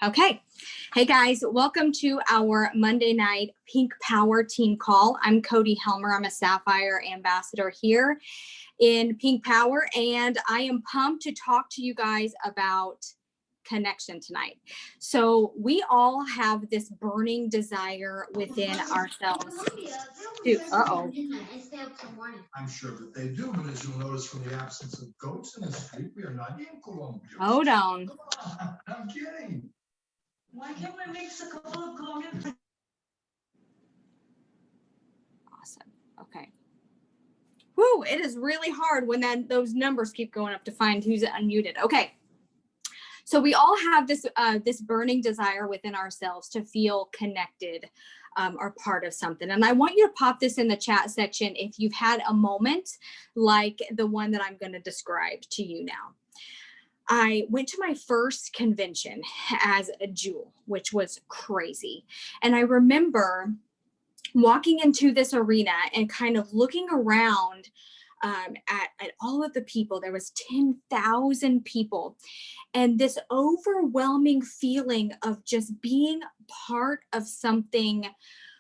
Okay. Hey guys, welcome to our Monday night Pink Power team call. I'm Cody Helmer. I'm a Sapphire ambassador here in Pink Power, and I am pumped to talk to you guys about connection tonight. So we all have this burning desire within ourselves to, I'm sure that they do, but as you'll notice from the absence of goats in the street, we are not in Columbia. Hold on. Come on, I'm kidding. Why can't we mix a couple of Colombian? Awesome. Okay. Whew, it is really hard when those numbers keep going up to find who's unmuted. Okay. So we all have this burning desire within ourselves to feel connected or part of something. And I want you to pop this in the chat section if you've had a moment like the one that I'm going to describe to you now. I went to my first convention as a Jewel, which was crazy. And I remember walking into this arena and kind of looking around at all of the people. There was 10,000 people, and this overwhelming feeling of just being part of something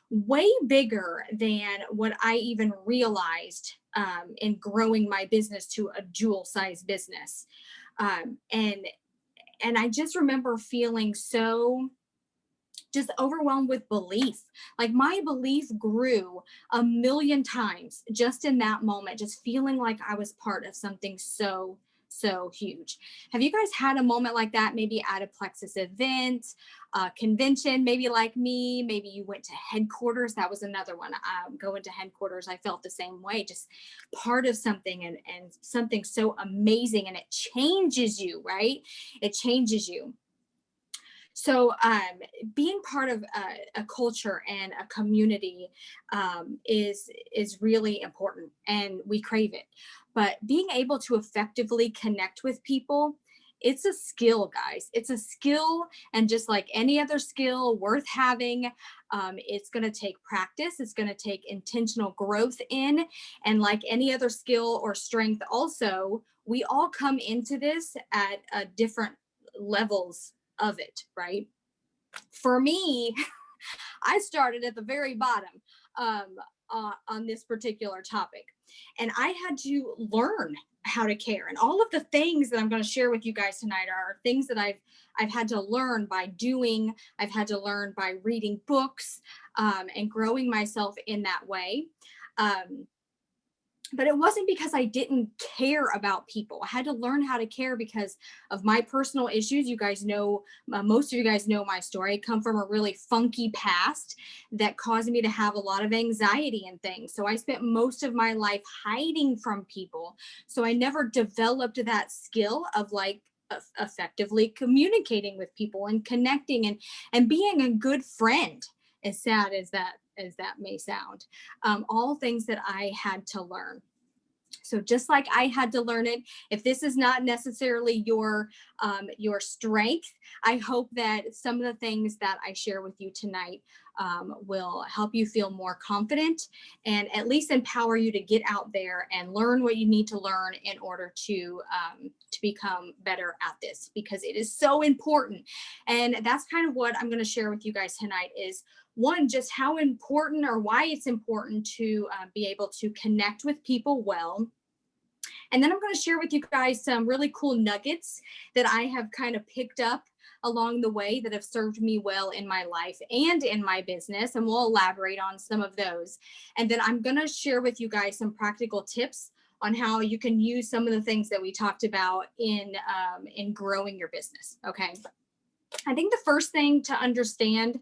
way bigger than what I even realized in growing my business to a Jewel size business. And I just remember feeling so just overwhelmed with belief. Like my belief grew a million times just in that moment, just feeling like I was part of something so huge. Have you guys had a moment like that? Maybe at a Plexus event, convention, maybe like me, maybe you went to headquarters. That was another one. Going to headquarters, I felt the same way, just part of something and something so amazing, and it changes you, right? It changes you. So being part of a culture and a community is really important, and we crave it. But being able to effectively connect with people, it's a skill, guys. It's a skill, and just like any other skill worth having, it's going to take practice. It's going to take intentional growth in, and like any other skill or strength also, we all come into this at different levels of it, right? For me, I started at the very bottom on this particular topic, and I had to learn how to care. And all of the things that I'm going to share with you guys tonight are things that I've had to learn by doing. I've had to learn by reading books and growing myself in that way. But it wasn't because I didn't care about people. I had to learn how to care because of my personal issues. You guys know, most of you guys know my story. I come from a really funky past that caused me to have a lot of anxiety and things. So I spent most of my life hiding from people. So I never developed that skill of like effectively communicating with people and connecting and being a good friend, as sad as that may sound. All things that I had to learn. So just like I had to learn it, if this is not necessarily your strength, I hope that some of the things that I share with you tonight will help you feel more confident and at least empower you to get out there and learn what you need to learn in order to become better at this, because it is so important. And that's kind of what I'm going to share with you guys tonight is, one, just how important or why it's important to be able to connect with people well. And then I'm going to share with you guys some really cool nuggets that I have kind of picked up along the way that have served me well in my life and in my business. And we'll elaborate on some of those. And then I'm going to share with you guys some practical tips on how you can use some of the things that we talked about in growing your business. Okay. I think the first thing to understand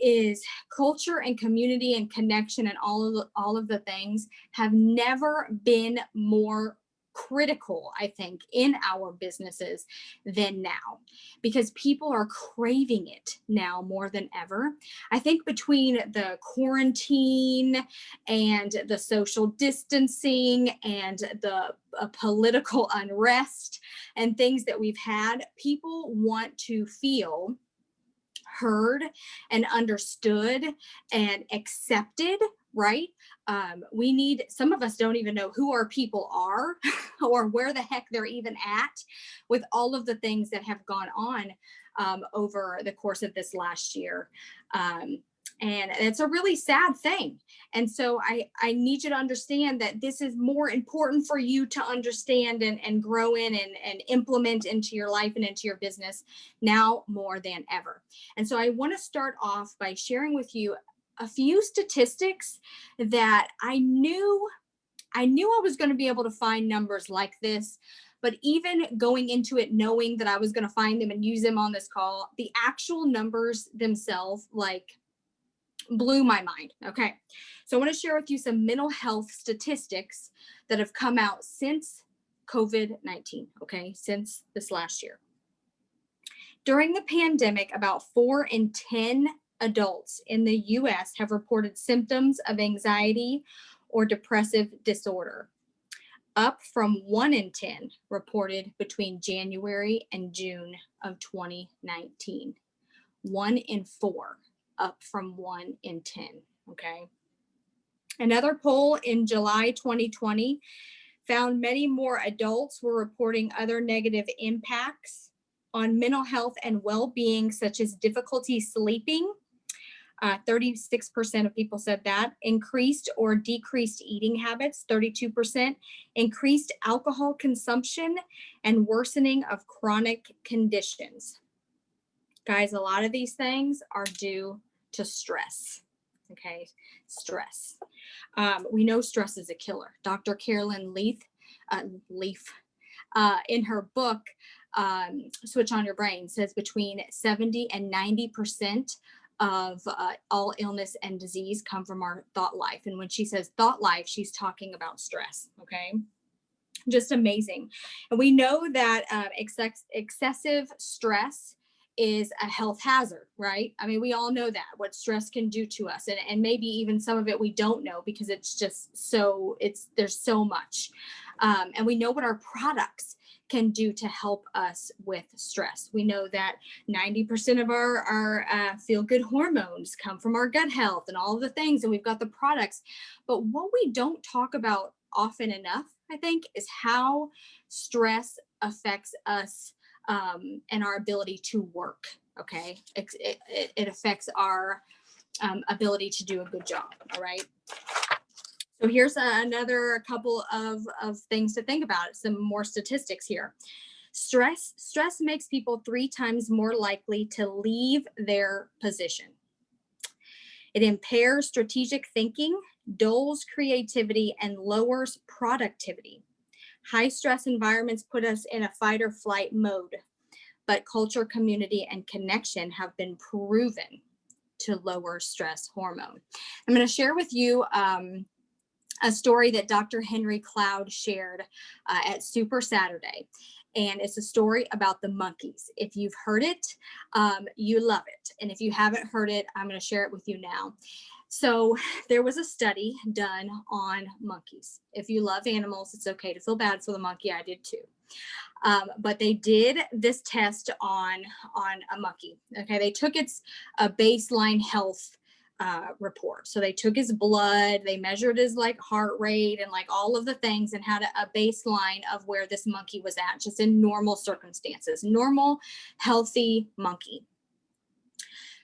is culture and community and connection and all of the things have never been more critical, I think, in our businesses than now, because people are craving it now more than ever. I think between the quarantine and the social distancing and the political unrest and things that we've had, people want to feel heard and understood and accepted, right? We need, some of us don't even know who our people are or where the heck they're even at with all of the things that have gone on over the course of this last year. And it's a really sad thing. And so I need you to understand that this is more important for you to understand and grow in and implement into your life and into your business now more than ever. And so I want to start off by sharing with you a few statistics that I knew I was going to be able to find numbers like this. But even going into it, knowing that I was going to find them and use them on this call, the actual numbers themselves, like, blew my mind. Okay. So I want to share with you some mental health statistics that have come out since COVID-19. Okay. Since this last year. During the pandemic, about 4 in 10 adults in the US have reported symptoms of anxiety or depressive disorder, up from 1 in 10 reported between January and June of 2019. 1 in 4. Up from 1 in 10. Okay. Another poll in July 2020 found many more adults were reporting other negative impacts on mental health and well-being, such as difficulty sleeping. 36% of people said that. Increased or decreased eating habits, 32%. Increased alcohol consumption and worsening of chronic conditions. Guys, a lot of these things are due to stress. Okay, stress. We know stress is a killer. Dr. Carolyn Leaf, in her book, Switch on Your Brain, says between 70 and 90% of all illness and disease come from our thought life. And when she says thought life, she's talking about stress. Okay. Just amazing. And we know that excessive stress is a health hazard, right? I mean, we all know that, what stress can do to us. And maybe even some of it we don't know because it's just there's so much. And we know what our products can do to help us with stress. We know that 90% of our feel-good hormones come from our gut health and all of the things, and we've got the products. But what we don't talk about often enough, I think, is how stress affects us and our ability to work. Okay. It affects our ability to do a good job. All right. So here's another couple of things to think about. Some more statistics here. Stress makes people 3 times more likely to leave their position. It impairs strategic thinking, dulls creativity, and lowers productivity. High stress environments put us in a fight or flight mode, but culture, community, and connection have been proven to lower stress hormone. I'm going to share with you a story that Dr. Henry Cloud shared at Super Saturday. And it's a story about the monkeys. If you've heard it, you love it. And if you haven't heard it, I'm going to share it with you now. So there was a study done on monkeys. If you love animals, it's okay to feel bad for the monkey. I did too. But they did this test on a monkey. Okay, they took its baseline health report. So they took his blood, they measured his like heart rate and like all of the things, and had a baseline of where this monkey was at, just in normal circumstances, normal, healthy monkey.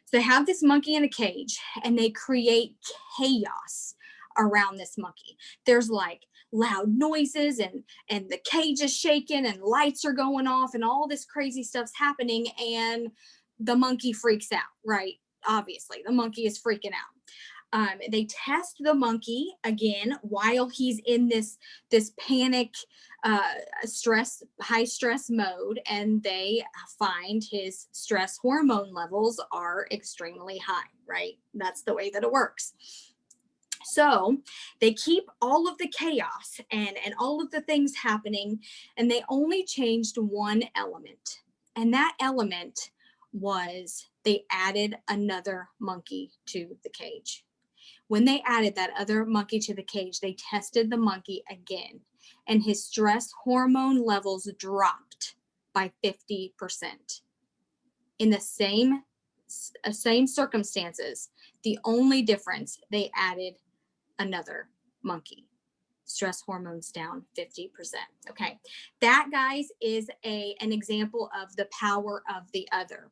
So they have this monkey in a cage and they create chaos around this monkey. There's like loud noises and the cage is shaking and lights are going off and all this crazy stuff's happening, and the monkey freaks out, right? Obviously, the monkey is freaking out. They test the monkey again while he's in this panic, high stress mode, and they find his stress hormone levels are extremely high, right? That's the way that it works. So they keep all of the chaos and all of the things happening, and they only changed one element. And that element was they added another monkey to the cage. When they added that other monkey to the cage, they tested the monkey again, and his stress hormone levels dropped by 50%. In the same circumstances, the only difference, they added another monkey. Stress hormones down 50%. Okay. That, guys, is an example of the power of the other.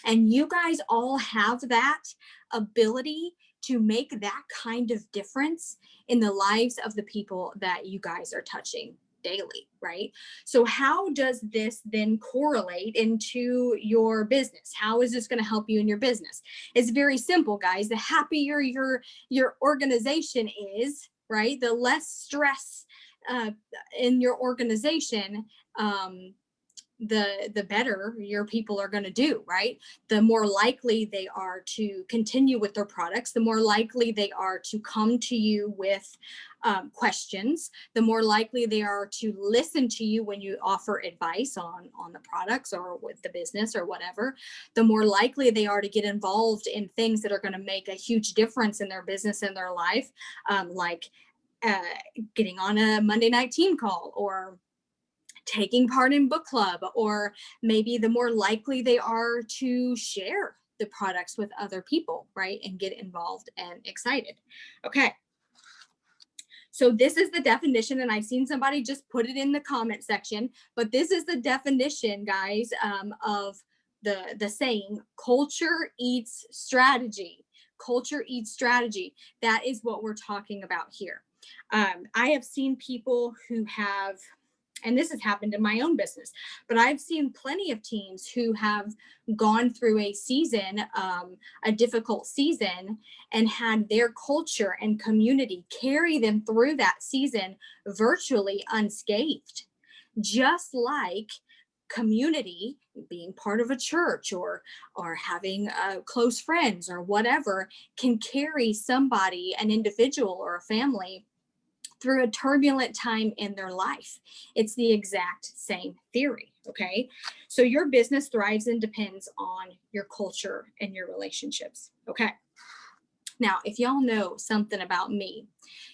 And you guys all have that ability to make that kind of difference in the lives of the people that you guys are touching daily, right? So how does this then correlate into your business? How is this going to help you in your business? It's very simple, guys. The happier your organization is, right? The less stress in your organization, the better your people are going to do, right? The more likely they are to continue with their products, the more likely they are to come to you with questions, the more likely they are to listen to you when you offer advice on the products or with the business or whatever, the more likely they are to get involved in things that are going to make a huge difference in their business and their life, like getting on a Monday night team call, or taking part in book club, or maybe the more likely they are to share the products with other people, right? And get involved and excited. Okay. So this is the definition, and I've seen somebody just put it in the comment section, but this is the definition, guys, of the saying, culture eats strategy. Culture eats strategy. That is what we're talking about here. I have seen people who have, and this has happened in my own business, but I've seen plenty of teams who have gone through a season, a difficult season, and had their culture and community carry them through that season virtually unscathed. Just like community, being part of a church or having close friends or whatever, can carry somebody, an individual or a family, through a turbulent time in their life. It's the exact same theory, okay? So your business thrives and depends on your culture and your relationships, okay? Now, if y'all know something about me,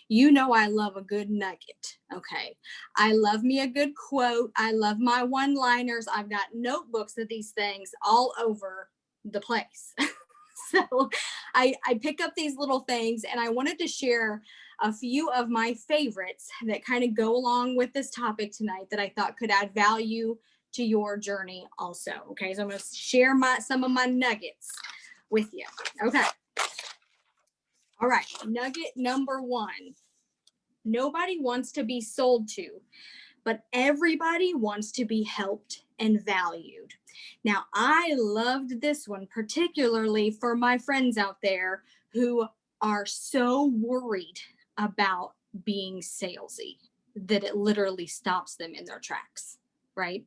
you know I love a good nugget, okay? I love me a good quote. I love my one-liners. I've got notebooks of these things all over the place. So I pick up these little things, and I wanted to share a few of my favorites that kind of go along with this topic tonight that I thought could add value to your journey also. Okay, so I'm going to share some of my nuggets with you. Okay. All right, nugget number 1. Nobody wants to be sold to, but everybody wants to be helped and valued. Now, I loved this one, particularly for my friends out there who are so worried about being salesy that it literally stops them in their tracks, right?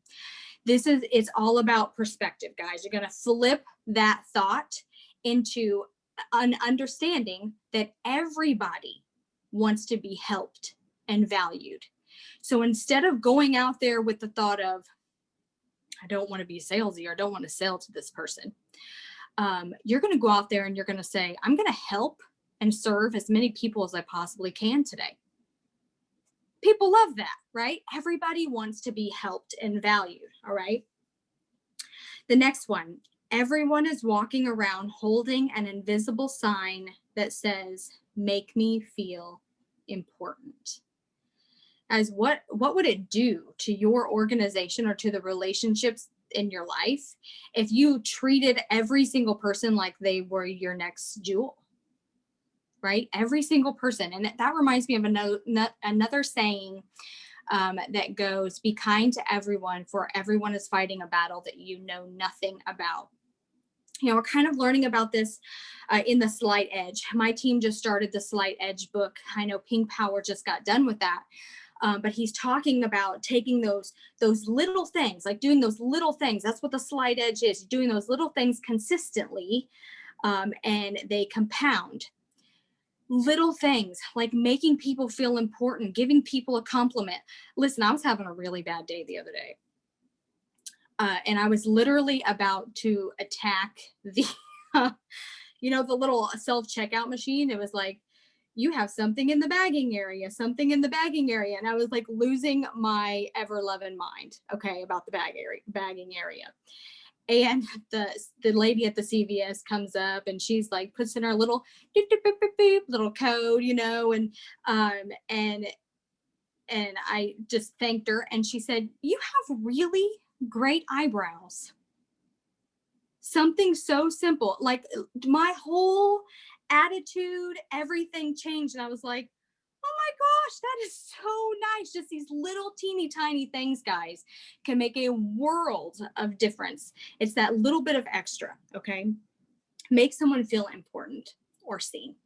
It's all about perspective, guys. You're going to flip that thought into an understanding that everybody wants to be helped and valued. So instead of going out there with the thought of, I don't want to be salesy, or I don't want to sell to this person, you're going to go out there and you're going to say, I'm going to help and serve as many people as I possibly can today. People love that, right? Everybody wants to be helped and valued, all right? The next one, everyone is walking around holding an invisible sign that says, make me feel important. As what would it do to your organization or to the relationships in your life if you treated every single person like they were your next jewel, right? Every single person. And that reminds me of another saying that goes, be kind to everyone, for everyone is fighting a battle that you know nothing about. You know, we're kind of learning about this in the Slight Edge. My team just started the Slight Edge book. I know Pink Power just got done with that. But he's talking about taking those little things, like doing those little things. That's what the Slight Edge is, doing those little things consistently, and they compound. Little things like making people feel important, giving people a compliment. Listen, I was having a really bad day the other day. And I was literally about to attack the, the little self-checkout machine. It was like, you have something in the bagging area, something in the bagging area. And I was like losing my ever-loving mind, okay, about the bagging area. And the lady at the CVS comes up and she's like puts in her little doop, doop, boop, boop, boop, little code, and I just thanked her and she said, "You have really great eyebrows." Something so simple, like my whole attitude, everything changed. And I was like, oh my gosh, that is so nice. Just these little teeny tiny things, guys, can make a world of difference. It's that little bit of extra, okay? Make someone feel important or seen.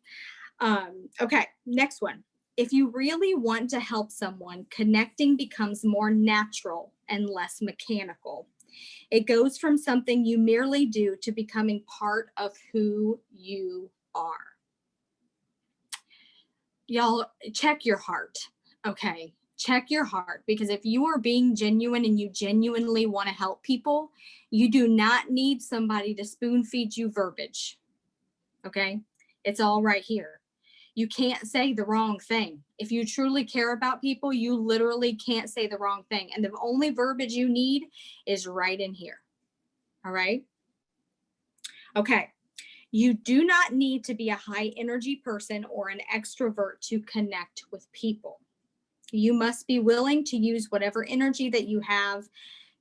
Okay, next one. If you really want to help someone, connecting becomes more natural and less mechanical. It goes from something you merely do to becoming part of who you are. Y'all, check your heart. Okay, check your heart, because if you are being genuine and you genuinely want to help people, you do not need somebody to spoon feed you verbiage. Okay, it's all right here. You can't say the wrong thing. If you truly care about people, you literally can't say the wrong thing. And the only verbiage you need is right in here. All right. Okay. You do not need to be a high energy person or an extrovert to connect with people. You must be willing to use whatever energy that you have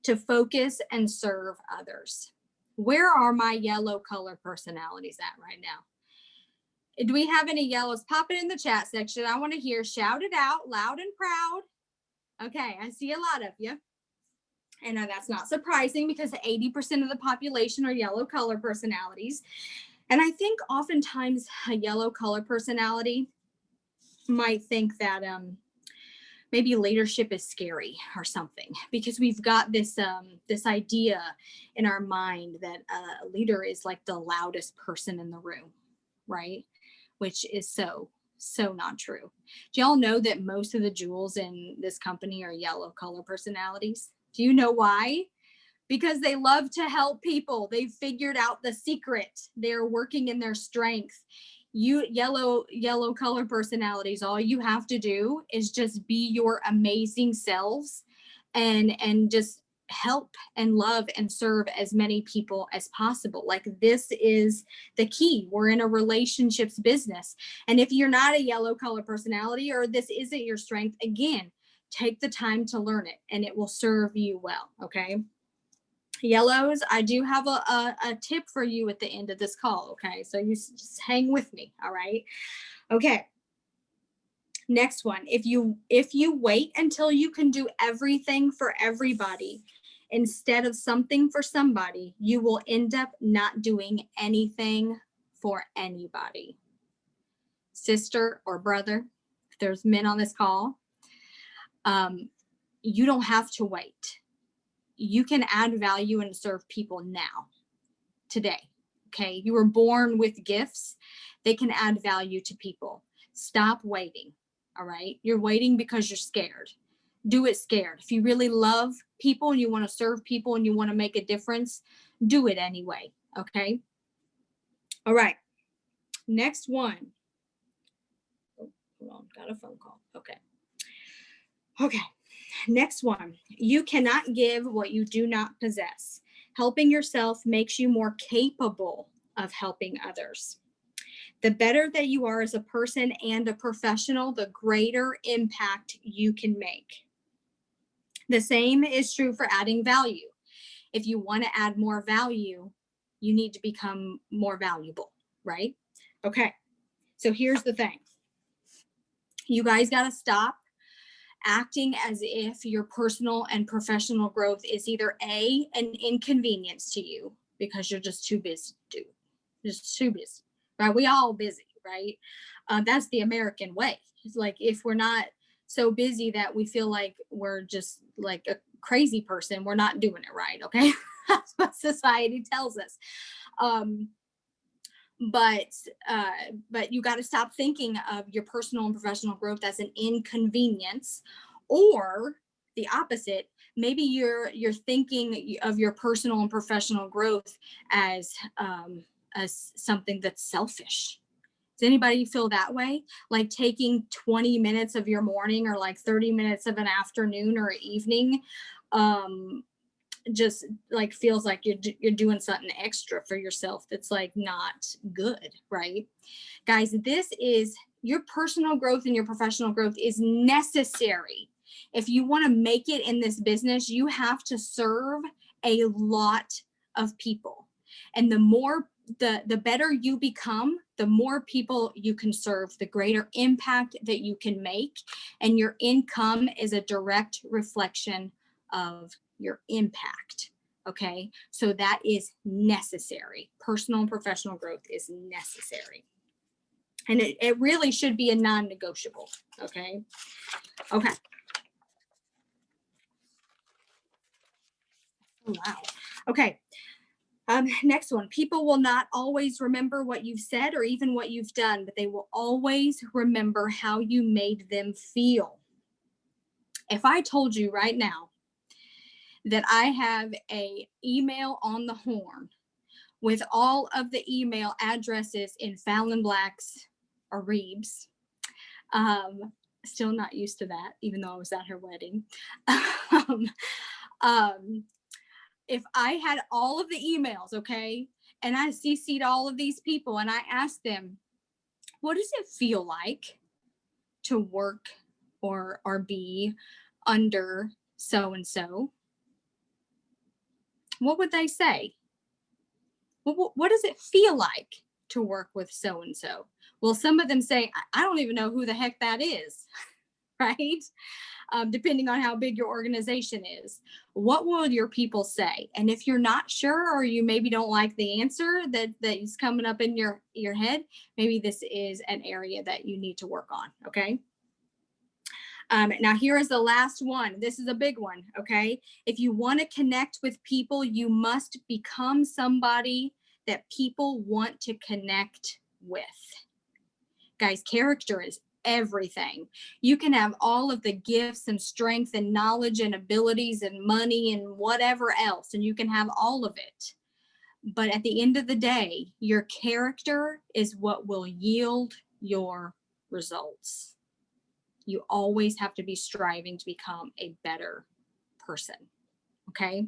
to focus and serve others. Where are my yellow color personalities at right now? Do we have any yellows? Pop it in the chat section. I want to hear, shout it out loud and proud. Okay, I see a lot of you. And that's not surprising because 80% of the population are yellow color personalities. And I think oftentimes a yellow color personality might think that maybe leadership is scary or something, because we've got this idea in our mind that a leader is like the loudest person in the room, right? Which is so not true. Do y'all know that most of the jewels in this company are yellow color personalities? Do you know why? Because they love to help people. They've figured out the secret. They're working in their strength. You yellow color personalities, all you have to do is just be your amazing selves and just help and love and serve as many people as possible. Like, this is the key. We're in a relationships business. And if you're not a yellow color personality, or this isn't your strength, again, take the time to learn it and it will serve you well. Okay. Yellows, I do have a tip for you at the end of this call. Okay. So you just hang with me. All right. Okay. Next one. If you wait until you can do everything for everybody instead of something for somebody, you will end up not doing anything for anybody. Sister or brother, if there's men on this call, you don't have to wait. You can add value and serve people now, today. Okay. You were born with gifts. They can add value to people. Stop waiting. All right. You're waiting because you're scared. Do it scared. If you really love people and you want to serve people and you want to make a difference, do it anyway. Okay. All right. Next one. Oh, hold on. Got a phone call. Okay. Okay. Next one. You cannot give what you do not possess. Helping yourself makes you more capable of helping others. The better that you are as a person and a professional, the greater impact you can make. The same is true for adding value. If you want to add more value, you need to become more valuable, right? Okay. So here's the thing. You guys got to stop acting as if your personal and professional growth is either an inconvenience to you because you're just too busy to do it. Just too busy, right? We all busy, right? That's the American way. It's like, if we're not so busy that we feel like we're just like a crazy person, we're not doing it right. Okay. That's what society tells us. But you got to stop thinking of your personal and professional growth as an inconvenience, or the opposite. Maybe you're thinking of your personal and professional growth as something that's selfish. Does anybody feel that way? Like taking 20 minutes of your morning or like 30 minutes of an afternoon or evening just like feels like you're doing something extra for yourself that's like not good, right? Guys, this is your personal growth and your professional growth is necessary. If you want to make it in this business, you have to serve a lot of people. And the better you become, the more people you can serve, the greater impact that you can make. And your income is a direct reflection of your impact. Okay. So that is necessary. Personal and professional growth is necessary. And it really should be a non-negotiable. Okay. Okay. Oh, wow. Okay. Next one. People will not always remember what you've said or even what you've done, but they will always remember how you made them feel. If I told you right now that I have a email on the horn with all of the email addresses in Fallon Black's or Reeves, still not used to that, even though I was at her wedding. If I had all of the emails, okay, and I CC'd all of these people and I asked them, what does it feel like to work or be under so-and-so? What would they say? What does it feel like to work with so-and-so? Well, some of them say, I don't even know who the heck that is, right? Depending on how big your organization is. What will your people say? And if you're not sure, or you maybe don't like the answer that is coming up in your head, maybe this is an area that you need to work on, okay? Now here is the last one. This is a big one, okay? If you want to connect with people, you must become somebody that people want to connect with. Guys, character is everything. You can have all of the gifts and strength and knowledge and abilities and money and whatever else, and you can have all of it. But at the end of the day, your character is what will yield your results. You always have to be striving to become a better person. Okay.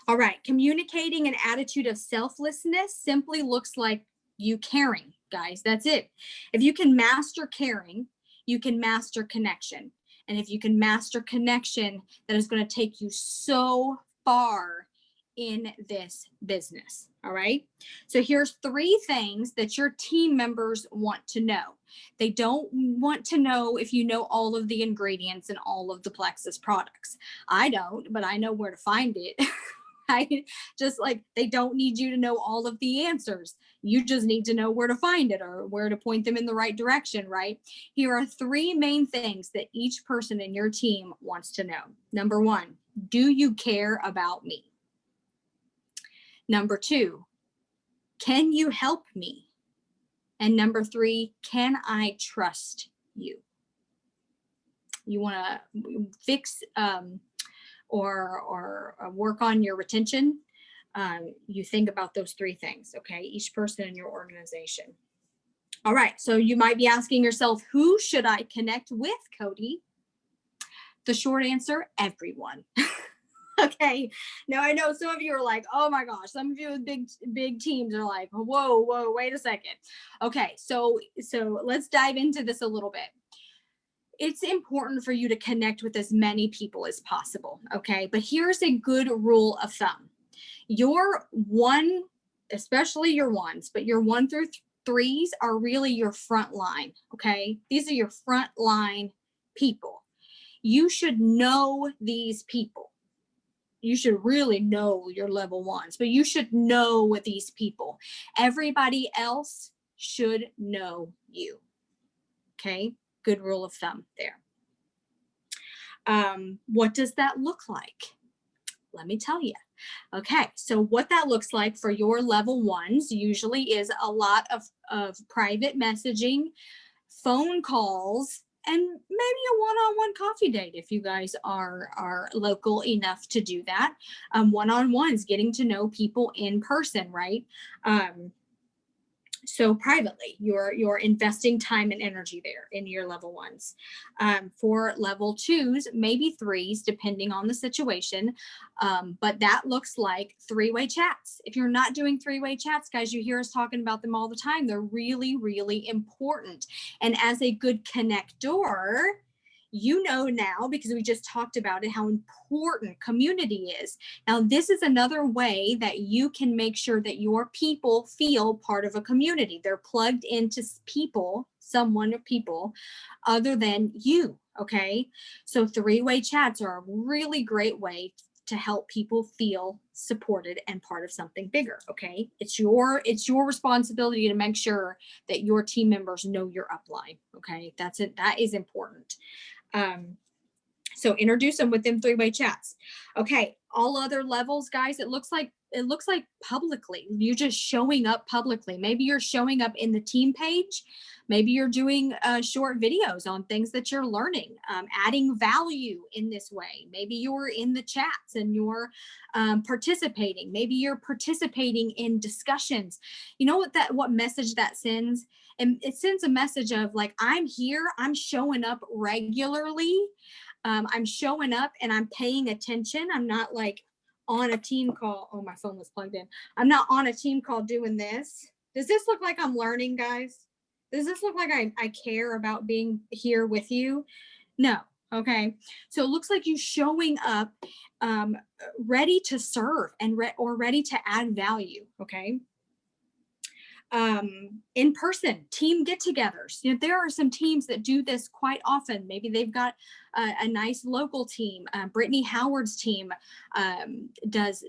All right. Communicating an attitude of selflessness simply looks like you caring, guys. That's it. If you can master caring, you can master connection. And if you can master connection, that is going to take you so far in this business. All right. So here's 3 things that your team members want to know. They don't want to know if you know all of the ingredients and all of the Plexus products. I don't, but I know where to find it. Right? Just like they don't need you to know all of the answers. You just need to know where to find it or where to point them in the right direction, right? Here are 3 main things that each person in your team wants to know. Number 1, do you care about me? Number 2, can you help me? And number 3, can I trust you? You want to fix or work on your retention. You think about those 3 things, okay? Each person in your organization. All right, so you might be asking yourself, who should I connect with, Cody? The short answer, everyone. Okay. Now I know some of you are like, oh my gosh, some of you with big teams are like, whoa, wait a second. Okay, so let's dive into this a little bit. It's important for you to connect with as many people as possible, okay? But here's a good rule of thumb. Your 1, especially your 1s, but your 1 through 3s are really your front line, okay? These are your front line people. You should know these people. You should really know your level 1s, but you should know these people. Everybody else should know you, okay? Good rule of thumb there. What does that look like? Let me tell you. Okay, so what that looks like for your level 1s usually is a lot of private messaging, phone calls, and maybe a one-on-one coffee date if you guys are local enough to do that. One-on-ones, getting to know people in person, right? So privately, you're investing time and energy there in your level ones. For level twos, maybe threes, depending on the situation. But that looks like three-way chats. If you're not doing three-way chats, guys, you hear us talking about them all the time. They're really, really important. And as a good connector, you know now, because we just talked about it, how important community is. Now, this is another way that you can make sure that your people feel part of a community. They're plugged into people, someone or people other than you, okay? So three-way chats are a really great way to help people feel supported and part of something bigger, okay? It's your responsibility to make sure that your team members know your upline, okay? That's it. That is important. So introduce them with them three-way chats. Okay, all other levels, guys, it looks like publicly. You're just showing up publicly. Maybe you're showing up in the team page. Maybe you're doing short videos on things that you're learning, adding value in this way. Maybe you're in the chats and you're participating. Maybe you're participating in discussions. You know what message that sends? And it sends a message of like, I'm here, I'm showing up regularly. I'm showing up and I'm paying attention. I'm not like on a team call. Oh, my phone was plugged in. I'm not on a team call doing this. Does this look like I'm learning, guys? Does this look like I care about being here with you? No. Okay. So it looks like you showing up ready to serve and ready to add value. Okay. In person team get-togethers. You know, there are some teams that do this quite often. Maybe they've got a nice local team. Brittany Howard's team does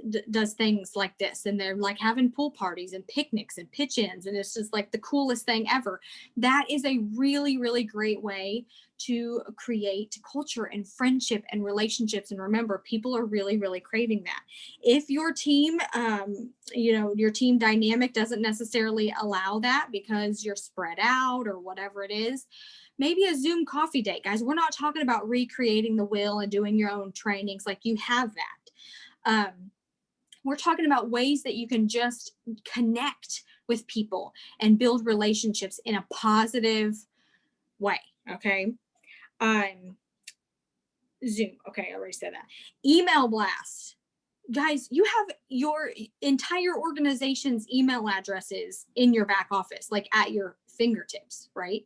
things like this, and they're like having pool parties and picnics and pitch-ins, and it's just like the coolest thing ever. That is a really, really great way to create culture and friendship and relationships. And remember, people are really, really craving that. If your team, your team dynamic doesn't necessarily allow that because you're spread out or whatever it is, maybe a Zoom coffee date, guys. We're not talking about recreating the wheel and doing your own trainings. Like, you have that. We're talking about ways that you can just connect with people and build relationships in a positive way. Okay. Zoom. Okay, I already said that. Email blast. Guys, you have your entire organization's email addresses in your back office, like at your fingertips, right?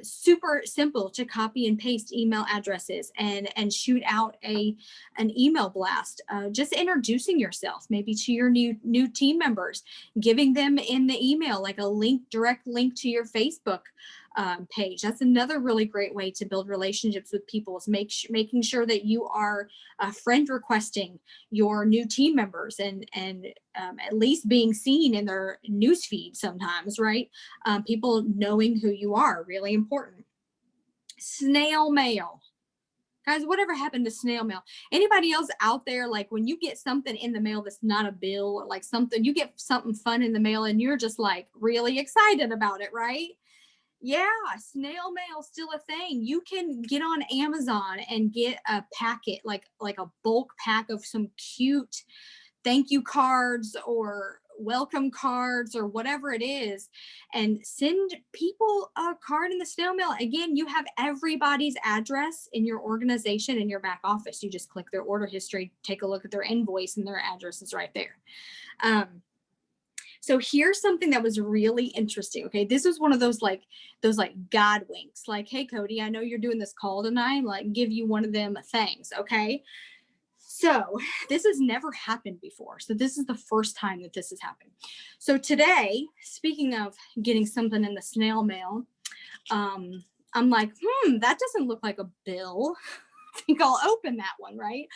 Super simple to copy and paste email addresses and shoot out an email blast. Just introducing yourself, maybe to your new team members, giving them in the email like a direct link to your Facebook page. That's another really great way to build relationships with people, is making sure that you are friend requesting your new team members and at least being seen in their newsfeed sometimes, right? People knowing who you are, really important. Snail mail. Guys, whatever happened to snail mail? Anybody else out there, like when you get something in the mail that's not a bill, like something, you get something fun in the mail and you're just like really excited about it, right? Yeah, snail mail still a thing. You can get on Amazon and get a packet, like a bulk pack of some cute thank you cards or welcome cards or whatever it is, and send people a card in the snail mail. Again, you have everybody's address in your organization in your back office. You just click their order history, take a look at their invoice, and their address is right there. So here's something that was really interesting. Okay, this was one of those God winks. Like, hey, Cody, I know you're doing this call tonight. Like, give you one of them things. Okay. So this has never happened before. So this is the first time that this has happened. So today, speaking of getting something in the snail mail, I'm like, that doesn't look like a bill. I think I'll open that one, right?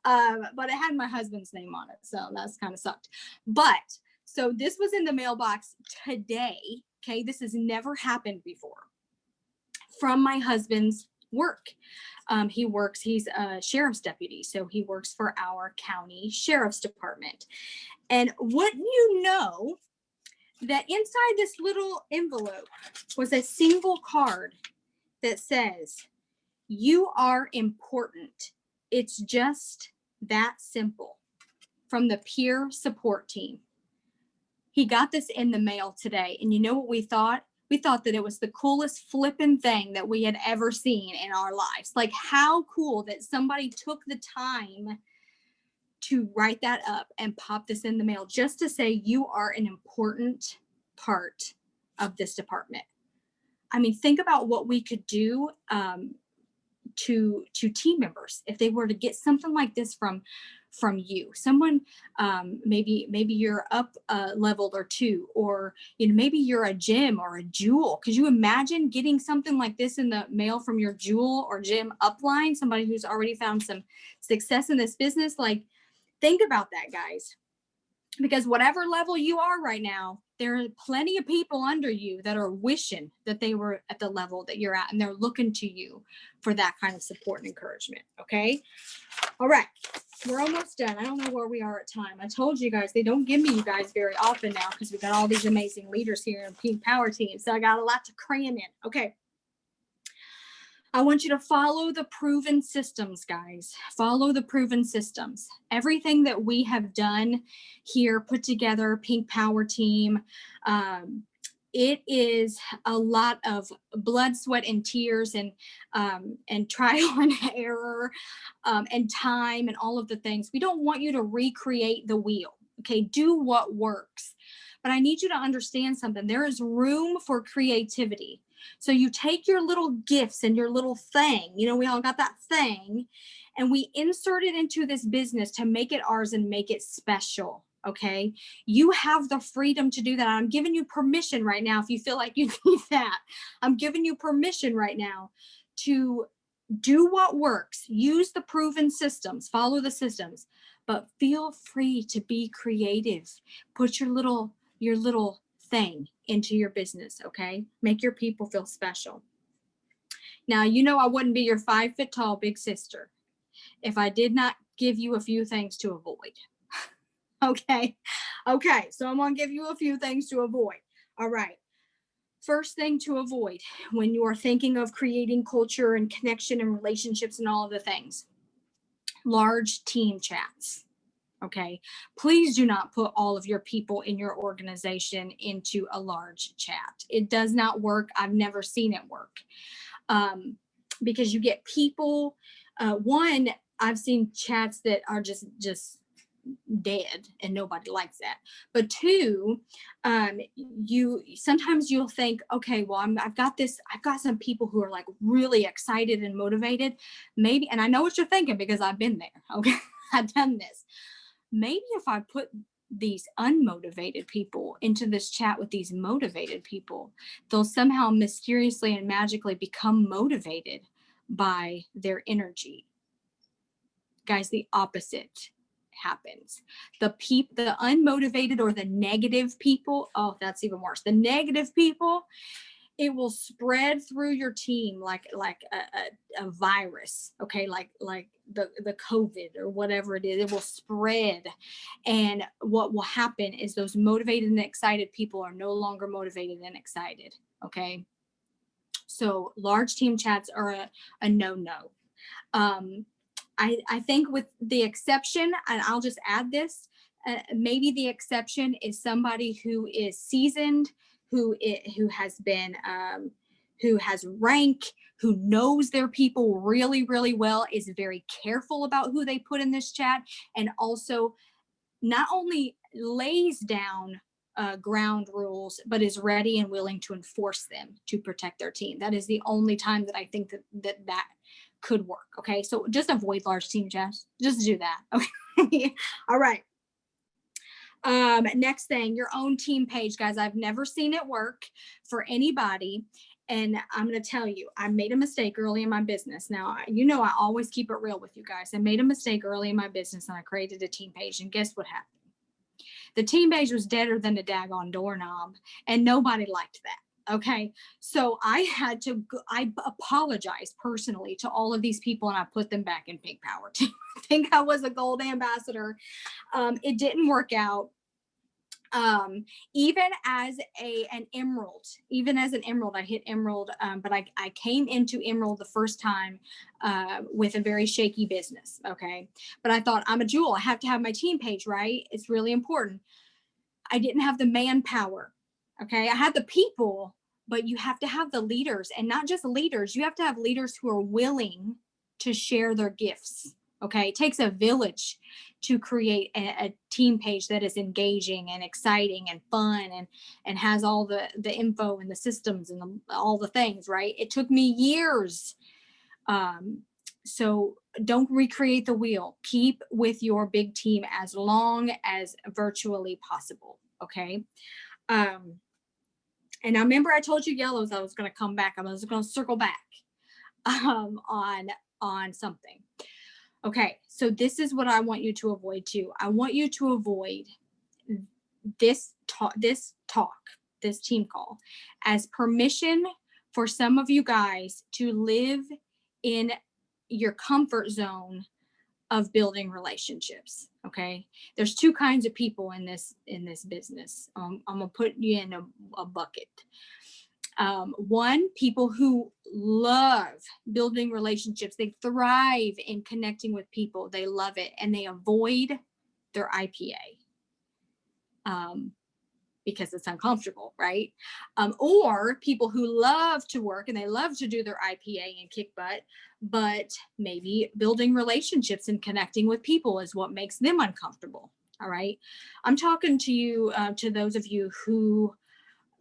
But it had my husband's name on it, so that's kind of sucked. But so this was in the mailbox today. Okay, this has never happened before. From my husband's work. He's a sheriff's deputy, so he works for our county sheriff's department. And wouldn't you know that inside this little envelope was a single card that says, "You are important. It's just that simple," from the peer support team. He got this in the mail today. And you know what we thought? We thought that it was the coolest flipping thing that we had ever seen in our lives. Like, how cool that somebody took the time to write that up and pop this in the mail just to say you are an important part of this department. I mean, think about what we could do to team members if they were to get something like this from you. Someone, maybe you're up leveled or two, or maybe you're a gym or a Jewel. Could you imagine getting something like this in the mail from your Jewel or gym upline, somebody who's already found some success in this business? Like, think about that, guys, because whatever level you are right now, there are plenty of people under you that are wishing that they were at the level that you're at, and they're looking to you for that kind of support and encouragement. Okay. All right. We're almost done. I don't know where we are at time. I told you guys, they don't give me you guys very often now because we got all these amazing leaders here in Pink Power Team. So I got a lot to cram in. Okay. I want you to follow the proven systems, guys. Follow the proven systems. Everything that we have done here, put together, Pink Power Team, it is a lot of blood, sweat, and tears, and trial and error, and time, and all of the things. We don't want you to recreate the wheel. Okay, do what works. But I need you to understand something. There is room for creativity. So you take your little gifts and your little thing, we all got that thing, and we insert it into this business to make it ours and make it special. Okay. You have the freedom to do that. I'm giving you permission right now. If you feel like you need that, I'm giving you permission right now to do what works, use the proven systems, follow the systems, but feel free to be creative. Put your little thing into your business. Okay. Make your people feel special. Now, I wouldn't be your 5 foot tall big sister if I did not give you a few things to avoid. Okay. So I'm going to give you a few things to avoid. All right. First thing to avoid when you are thinking of creating culture and connection and relationships and all of the things, large team chats. Okay. Please do not put all of your people in your organization into a large chat. It does not work. I've never seen it work. Because you get people, one, I've seen chats that are just dead and nobody likes that. But two, sometimes you'll think, okay, well, I've got some people who are like really excited and motivated, maybe, and I know what you're thinking because I've been there. Okay. I've done this. Maybe if I put these unmotivated people into this chat with these motivated people, they'll somehow mysteriously and magically become motivated by their energy. Guys, the opposite happens. The unmotivated or the negative people, oh, that's even worse. The negative people, it will spread through your team like a virus. Okay, like the COVID or whatever it is. It will spread, and what will happen is those motivated and excited people are no longer motivated and excited. Okay, so large team chats are a no-no. I think with the exception, and I'll just add this, maybe the exception is somebody who is seasoned, who has been, who has rank, who knows their people really, really well, is very careful about who they put in this chat, and also not only lays down ground rules, but is ready and willing to enforce them to protect their team. That is the only time that I think that could work. Okay. So just avoid large team chats. Just do that. Okay. All right. Next thing, your own team page, guys. I've never seen it work for anybody. And I'm going to tell you, I made a mistake early in my business. Now, I always keep it real with you guys. I made a mistake early in my business and I created a team page, and guess what happened? The team page was deader than a daggone doorknob, and nobody liked that. Okay. So I apologized personally to all of these people, and I put them back in Pink Power Team. I think I was a gold ambassador. It didn't work out. Even as an emerald, I hit emerald, but I came into emerald the first time with a very shaky business. Okay. But I thought, I'm a jewel. I have to have my team page, right? It's really important. I didn't have the manpower. Okay. I had the people, but you have to have the leaders, and not just leaders. You have to have leaders who are willing to share their gifts. Okay. It takes a village to create a team page that is engaging and exciting and fun and has all the info and the systems and all the things, right? It took me years. So don't recreate the wheel. Keep with your big team as long as virtually possible. Okay. And I remember I told you yellows, I was going to come back. I was going to circle back on something. Okay. So this is what I want you to avoid too. I want you to avoid this team call as permission for some of you guys to live in your comfort zone of building relationships. Okay. There's two kinds of people in this business. I'm going to put you in a bucket. One, people who love building relationships. They thrive in connecting with people. They love it, and they avoid their IPA because it's uncomfortable, right? Or people who love to work and they love to do their IPA and kick butt, but maybe building relationships and connecting with people is what makes them uncomfortable. All right. I'm talking to you, to those of you who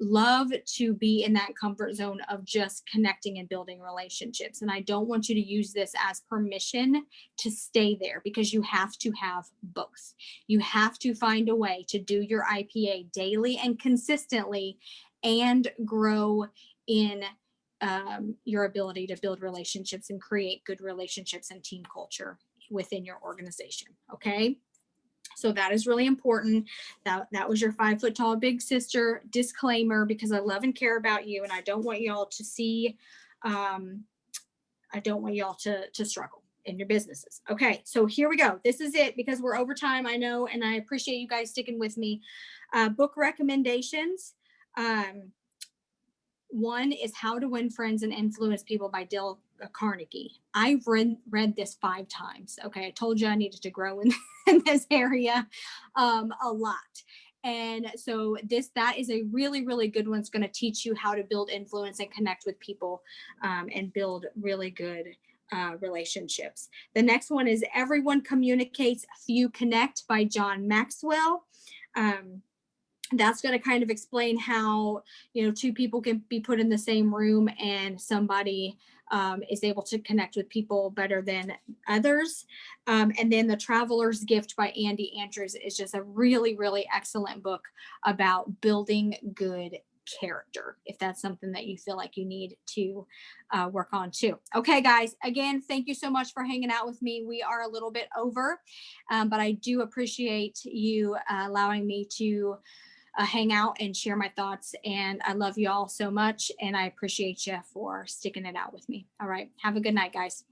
love to be in that comfort zone of just connecting and building relationships. And I don't want you to use this as permission to stay there, because you have to have both. You have to find a way to do your IPA daily and consistently and grow in your ability to build relationships and create good relationships and team culture within your organization. Okay. So that is really important. That was your 5 foot tall big sister disclaimer, because I love and care about you, and I don't want y'all to see, I don't want y'all to struggle in your businesses. Okay, so here we go. This is it, because we're over time, I know, and I appreciate you guys sticking with me. Book recommendations. One is How to Win Friends and Influence People by Dale Carnegie. I've read this 5 times. Okay, I told you I needed to grow in this area a lot. And so that is a really, really good one. It's going to teach you how to build influence and connect with people and build really good relationships. The next one is Everyone Communicates, Few Connect by John Maxwell. That's going to kind of explain how, 2 people can be put in the same room and somebody is able to connect with people better than others. And then The Traveler's Gift by Andy Andrews is just a really, really excellent book about building good character, if that's something that you feel like you need to work on too. Okay, guys, again, thank you so much for hanging out with me. We are a little bit over, but I do appreciate you allowing me to hang out and share my thoughts. And I love you all so much. And I appreciate you for sticking it out with me. All right. Have a good night, guys.